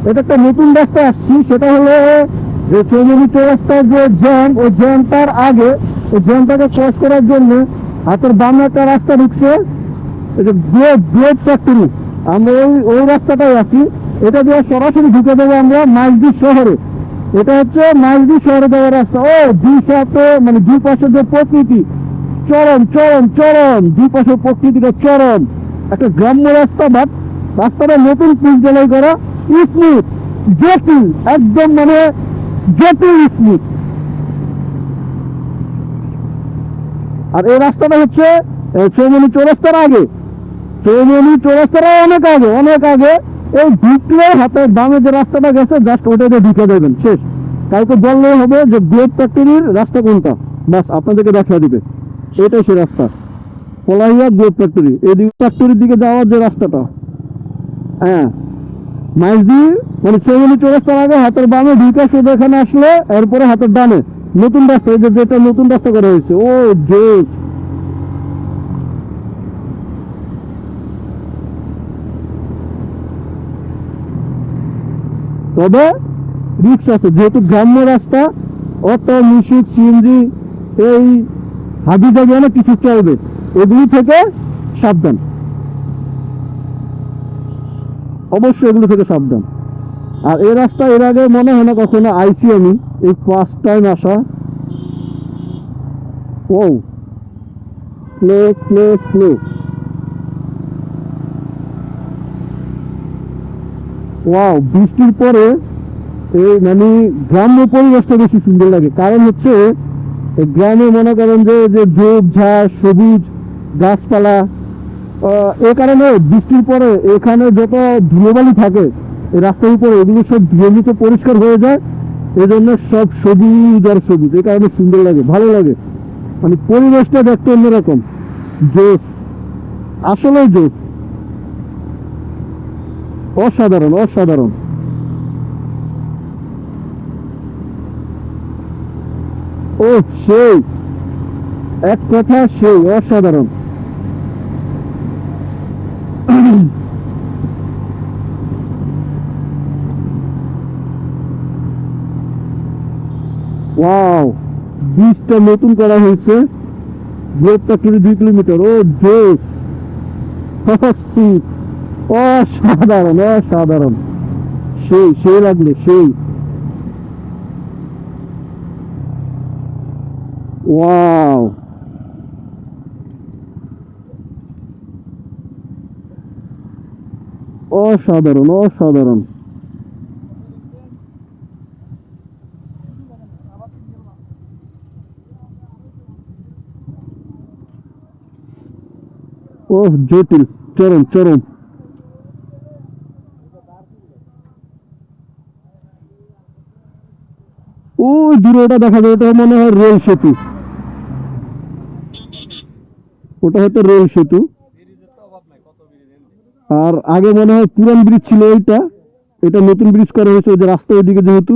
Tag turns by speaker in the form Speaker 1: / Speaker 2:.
Speaker 1: এটা একটা নতুন রাস্তা আসছি, সেটা হলো যে চৌমনি চৌরাস্তার যে জ্যাম, ওই জ্যামটার আগে ওই জ্যামটাকে ক্রস করার জন্য হাতের বামে একটা রাস্তা ঢুকছে, এই যে ব্লেড ফ্যাক্টরি, আমরা ওই রাস্তাটাই আছি। এটা দিয়ে সরাসরি ঢুকে দেবো আমরা মাইজদি শহরে। এটা হচ্ছে মাইজদি শহরে যাওয়ার রাস্তা। ও দুই সাথে মানে দুই পাশের যে প্রকৃতি, চরম চরম চরম, দুই পাশের প্রকৃতিটা চরম। একটা গ্রাম্য রাস্তা, বাট রাস্তাটা নতুন পিচ ঢালাই করা, স্মুথ, জটিল, একদম মানে জটিল স্মুথ। আর এই রাস্তাটা হচ্ছে চৌমনি চৌরাস্তার আগে, চৌমনি চৌরাস্তার অনেক আগে, অনেক আগে। এই ঢুকলে হাতের বামে যে রাস্তাটা গেছে জাস্ট ওটাতে ঢুকে দেবেন, শেষ। কাউকে বললেই হবে যে ব্লেড ফ্যাক্টরির রাস্তা কোনটা, বাস আপনাদেরকে দেখা দিবে এটাই সেই রাস্তা। কলাইয়া ব্লেড ফ্যাক্টরি, এই ফ্যাক্টরির দিকে যাওয়ার যে রাস্তাটা, হ্যাঁ মাইজদি মানে চৌমনি চৌরাস্তার আগে হাতের বামে ঢুকে শুধু এখানে আসলে এরপরে হাতের ডানে নতুন রাস্তা, এই যে যেটা নতুন রাস্তা করা হয়েছে। ও জোস। তবে রিক্স আছে, যেহেতু গ্রাম্য রাস্তা, অটো, মিশুক, সিএনজি, এই হাবি জাবি অনেক কিছু চলবে, এগুলি থেকে সাবধান, অবশ্যই এগুলো থেকে সাবধান। আর এই রাস্তা এর আগে মনে হয় না কখনো আইসি আমি, এই ফার্স্ট টাইম আসা। ও স্লো স্লো স্লো। ওয়াও, বৃষ্টির পরে এই মানে গ্রাম্য পরিবেশটা বেশি সুন্দর লাগে, কারণ হচ্ছে এই গ্রামে মনে করেন যে যে ঝোপঝাড়, সবুজ গাছপালা, এ কারণে বৃষ্টির পরে এখানে যত ধুলোবালি থাকে এই রাস্তার উপরে, এগুলো সব ধুয়ে নিচে পরিষ্কার হয়ে যায়, এই জন্য সব সবুজ আর সবুজ, এই কারণে সুন্দর লাগে, ভালো লাগে, মানে পরিবেশটা দেখতে অন্যরকম, জোস, আসলে জোস, অসাধারণ অসাধারণ। ও সেই, এক কথা সেই, অসাধারণ। ওয়াও, ব্রিজটা নতুন করা হয়েছে, ব্লেড ফ্যাক্টরি 2 কিলোমিটার। ও জোস, অস্থির, অসাধারণ অসাধারণ, সেই সেই লাগলে সেই। ওয়াও, অসাধারণ অসাধারণ। ও জটিল, চরম চরম। ওই দূরে ওটা দেখা যায়, ওটা মনে হয় রেল সেতু, ওটা হয়তো রেল সেতু। আর আগে মনে হয় পুরান ব্রিজ ছিল ওইটা, এটা নতুন ব্রিজ করা হয়েছে, ওই যে রাস্তা ওইদিকে যেহেতু